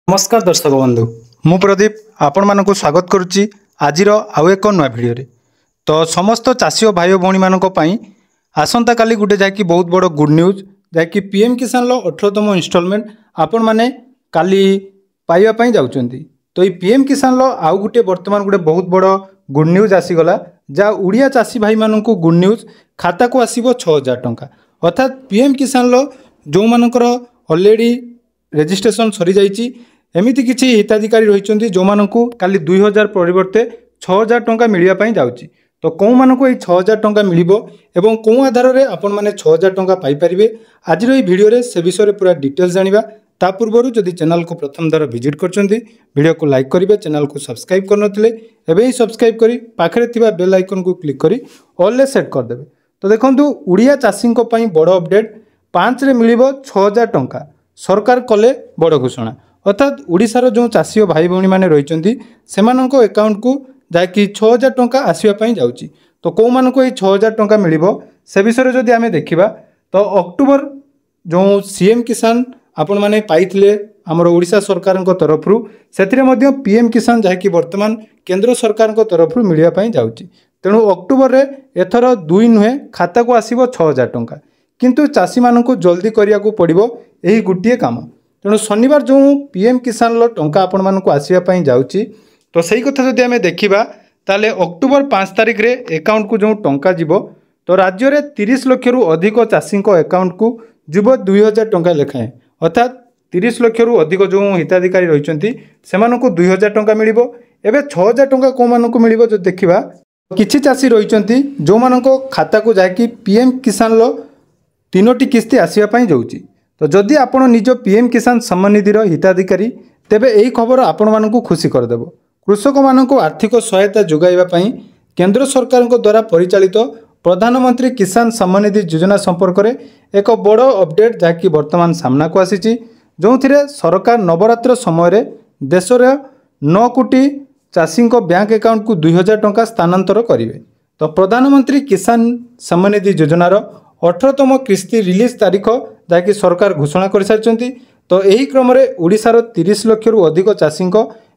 नमस्कार दर्शक बंधु मु प्रदीप आपण मानक स्वागत करुच्ची आज आउ एक नुआ भिडियो तो समस्त चाषी और भाई भौणी मानक आसंता काली गोटे जहाँकि बहुत बड़ गुड न्यूज जहाँकि पीएम किसान 18तम इनस्टॉलमेंट आपण मैंने काली पाइबापी जाऊँगी। तो ये पीएम किसान आउ गोटे बर्तमान गोटे बहुत बड़ गुड न्यूज आसीगला जहाँ उड़िया चाषी भाई मानक गुड न्यूज खाता को आसो 6000 टंका अर्थात पीएम किसान जो मानकर ऑलरेडी रजिस्ट्रेशन सरी जाइए एमती किसी हिताधिकारी रही जो मानू काली 2000 परिवर्ते 6000 टंका मिलवाई जाऊँगी। तो कौ मानक ये 6000 टंका मिल एवं कौ आधार में आपण मैंने 6000 टंका पाइपर आज ये भिडियो से विषय पूरा डिटेल्स जाना ता पूर्व जदि चैनल को प्रथम थर विजिट कर को लाइक करेंगे चैनल को सब्सक्राइब करनथिले एबे ही सब्सक्राइब करी पाखरे थिबा बेल आइकन को क्लिक करी ऑल सेट करदेवे। तो देखंतु उड़िया चाषी बड़ अपडेट 5 रे मिलिबो 6000 टंका सरकार कले बड़ घोषणा अर्थात ओडिशार जो चाषी भाई भौणी मैंने रही अकाउंट को जहाँकि 6000 टंका आसवाई जाऊँगी। तो कौ मानक ये 6000 टंका मिल से विषय जदि आम देखा तो अक्टोबर जो सीएम किसान आपण मैंने पाइथिले आमर ओडिशा सरकार तरफ से पीएम किसान जहाँकि वर्तमान केंद्र सरकार तरफ मिलवाई जाऊँगी। तेणु अक्टोबर रे एथर 2 नुहे खाता को आसो 6000 टंका किंतु चाषी मानक जल्दी करिया को पड़िबो एही गुटिए काम। तेणु शनिवार जो पीएम किसान टंका आपण मानक आसवाई जाऊँगी तो सही कथा जदि आम देखा ताले अक्टोबर 5 तारिख रे अकाउंट को जो टंका जीवो तो राज्य में 30 लाख रु अधिक चाषी अकाउंट को जीव 2000 टंका लेखाएं अर्थात 30 लाख रु अधिक जो हिताधिकारी रही से 2000 टंका मिल एवं 6000 टंका कौ मानक मिल जो देखा किछि चाषी रही जो मानक खाता को जाकि पीएम किसान 3टी किस्ती आसवाई जाऊँगी। तो जदि आपण निज पीएम किसान सम्मान निधि हिताधिकारी तेबे यही खबर आपण मानक खुशी करदेव। कृषक मानक आर्थिक सहायता जोगाइबा केंद्र सरकार द्वारा परिचालित प्रधानमंत्री किसान सम्मान निधि योजना संपर्क में एक बड़ अपडेट जहाँकि वर्तमान सामना को आसी जो सरकार नवरात्र समय देश में 9 कोटी चाषी बैंक अकाउंट को 2000 टंका स्थानांतर करेंगे। तो प्रधानमंत्री किसान सम्मान निधि योजनार 18तम किस्ती रिलीज तारीख जहाँकि सरकार घोषणा कर सारी। तो यही क्रम में ओडिशार 30 लाख रु अधिक चाषी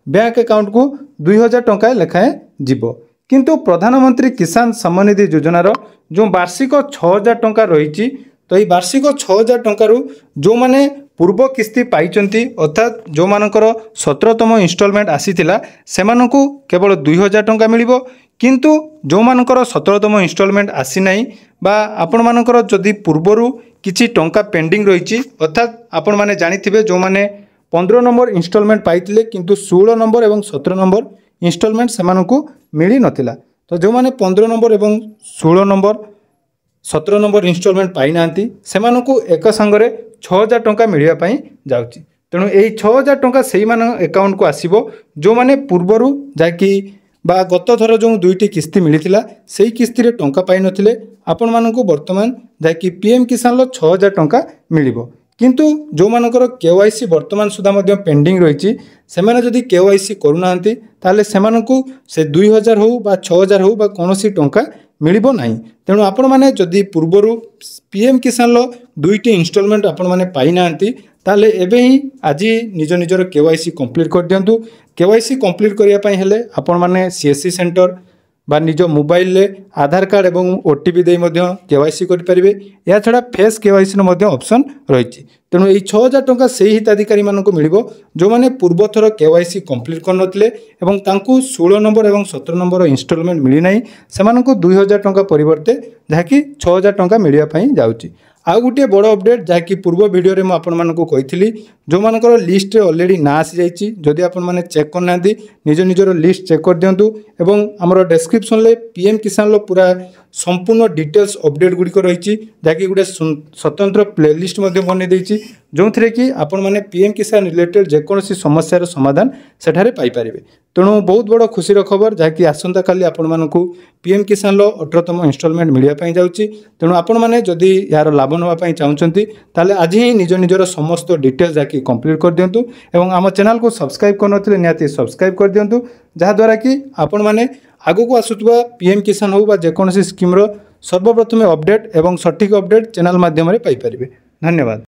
बैंक अकाउंट को 2000 टंका लेखाएं जीव किंतु प्रधानमंत्री किसान सम्मान निधि योजनार जो वार्षिक 6000 टंका रही तो ये वार्षिक 6000 टंकार जो माने पूर्व किस्ती पाई अर्थात जो मानकर 17तम इनस्टॉलमेंट आसीथिला सेमानकु केवल 2000 टंका मिल किंतु जो मानकर 17तम इनस्टॉलमेंट आसी नाही बा आपण मानकर जदि पूर्वरु किछि टंका पेंडिंग रही अर्थात आपण माने जानिथिबे जो माने 15 नंबर इनस्टॉलमेंट पाइथिले किंतु 16 नंबर एवं 17 नंबर इनस्टॉलमेंट सेमानकु मिली नथिला। तो जो माने 15 नंबर एवं 16 नंबर 17 नंबर इनस्टॉलमेंट पाई नांती सेमानकु एक संगरे 6000 टंका मिलिया पई जाउची। तेणु यही 6000 टंका सेही मान अकाउंट को आसीबो जो माने पूर्वरु जाकि बा गत थर जो 2टी किस्ती मिलिथिला सेही किस्ती रे टंका पाई नथिले आपण मानकु वर्तमान जाकि पीएम किसान 6000 टंका मिलिबो किंतु जो मानकर केवाईसी वर्तमान सुधा मध्य पेंडिंग रही से जदि केवाईसी करूना ताले सेमानकु से 2000 हो बा 6000 हो बा कौनसी टंका मिलिबो नाही। तेणु आपण माने जदि पूर्वरु पीएम किसान 2टी इनस्टॉलमेंट आपण माने पाई नांती ताले एबे ही आज निज निजर केवाईसी कंप्लीट कर दियंतु। केवाईसी कंप्लीट करिया पई हेले आपण माने सीएससी सेंटर बा निज मोबाइल रे आधार कार्ड एवं ओटीपी दे मध्य केवाईसी करि परिबे। या छडा फेस केवाईसी नो मध्य ऑप्शन रहिछि। तेणु यही 6000 टंका से हिताधिकारी मानक मिलिबो जो माने पूर्व थर केवाईसी कंप्लीट कर नथिले एवं तांकु 16 नंबर एवं 17 नंबर इनस्टॉलमेंट मिली नाही सेमानकु 2000 टंका परिवर्ते जहाँकि 6000 टंका मिलिया पई जाउछि। आउ गोटे बड़ अपडेट जहाँकि पूर्व भिडियो रे आपण मानक कही जो मानकर लिस्ट रे ऑलरेडी ना आसी जाइछि जदि आपण माने चेक करना निज निजर लिस्ट चेक कर दियंतु एवं हमर डिस्क्रिप्शन ले पीएम किसान पूरा संपूर्ण डिटेल्स अपडेट गुड़िक रही जहाँकि गोटे स्वतंत्र प्लेलिस्ट बन देछि जो थे कि आपण माने पीएम किसान रिलेटेड जेकोसी समस्यार समाधान सेठारे पाई परिबे। तेणु बहुत बड़ खुशी खबर जहाँकि आसंता काली आपण मानकु पीएम किसान 18तम इनस्टॉलमेंट मिलिया जाउछि। तेणु आपण माने जदि यार लाभ नवा चाहते ताले आज ही निज निजर समस्त डिटेल्स जहाँकि कंप्लीट कर दियंतु एवं आम चैनल को सब्सक्राइब करनथिले निहाती सब्सक्राइब कर दियंतु जहाँद्वारा कि आपण माने आगु को आसुवा पीएम किसान हो बा जेकोसी स्कीम सर्वप्रथमे अपडेट एवं सठिक अपडेट चैनल माध्यम पाई परिबे। धन्यवाद।